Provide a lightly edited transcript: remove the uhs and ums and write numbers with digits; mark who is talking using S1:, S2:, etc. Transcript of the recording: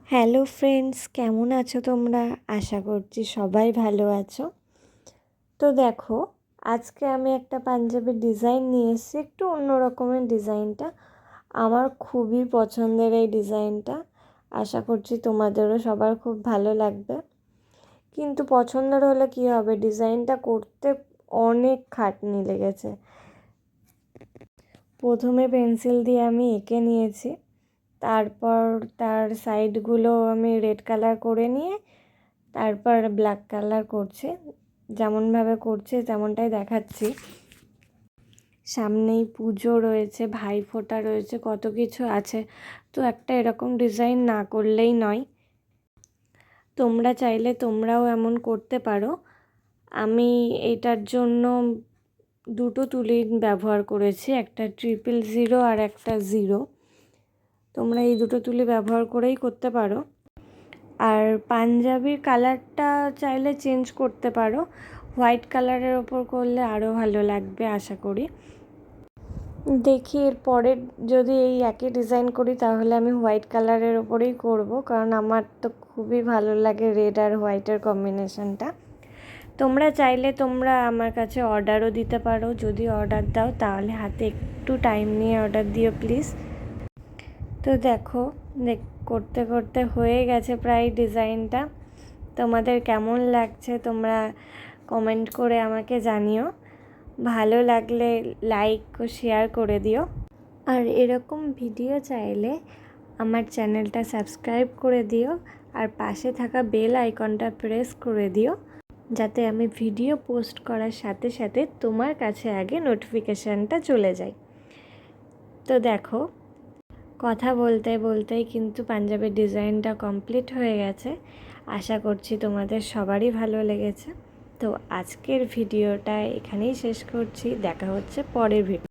S1: Hello friends, কেমন আছো তোমরা? আশা করছি সবাই ভালো আছো। তো দেখো, আজকে আমি একটা পাঞ্জাবির ডিজাইন নিয়ে এসেছি। একটু অন্য রকমের ডিজাইনটা আমার খুবই পছন্দের। এই ডিজাইনটা আশা করছি তোমাদেরও সবার খুব ভালো লাগবে। কিন্তু পছন্দের হলে কি হবে, ডিজাইনটা করতে অনেক খাটনি লেগেছে। প্রথমে পেন্সিল দিয়ে আমি এঁকে নিয়েছি, তারপর তার সাইডগুলো আমি রেড কালার করে নিয়ে তারপর ব্ল্যাক কালার করছি। যেমনভাবে করছে তেমনটাই দেখাচ্ছি। সামনেই পুজো রয়েছে, ভাইফোঁটা রয়েছে, কত কিছু আছে। তো একটা এরকম ডিজাইন না করলেই নয়। তোমরা চাইলে তোমরাও এমন করতে পারো। আমি এটার জন্য দুটো তুলি ব্যবহার করেছি, একটা 000 আর একটা 0। তোমরা এই দুটো তুলি ব্যবহার করেই করতে পারো। আর পাঞ্জাবির কালারটা চাইলে চেঞ্জ করতে পারো, হোয়াইট কালারের ওপর করলে আরও ভালো লাগবে আশা করি। দেখি এর পরের যদি এই একই ডিজাইন করি তাহলে আমি হোয়াইট কালারের ওপরেই করব, কারণ আমার তো খুবই ভালো লাগে রেড আর হোয়াইটের কম্বিনেশনটা। তোমরা চাইলে তোমরা আমার কাছে অর্ডারও দিতে পারো। যদি অর্ডার দাও তাহলে হাতে একটু টাইম নিয়ে অর্ডার দিও প্লিজ। তো দেখো, করতে করতে হয়ে গেছে প্রায় ডিজাইনটা। তোমাদের কেমন লাগছে তোমরা কমেন্ট করে আমাকে জানিও। ভালো লাগলে লাইক ও শেয়ার করে দিও। আর এরকম ভিডিও চাইলে আমার চ্যানেলটা সাবস্ক্রাইব করে দিও, আর পাশে থাকা বেল আইকনটা প্রেস করে দিও, যাতে আমি ভিডিও পোস্ট করার সাথে সাথে তোমার কাছে আগে নোটিফিকেশানটা চলে যায়। তো দেখো, কথা বলতে বলতেই কিন্তু পাঞ্জাবের ডিজাইনটা কমপ্লিট হয়ে গেছে। আশা করছি তোমাদের সবারই ভালো লেগেছে। তো আজকের ভিডিওটা এখানেই শেষ করছি। দেখা হচ্ছে পরের ভিডিও।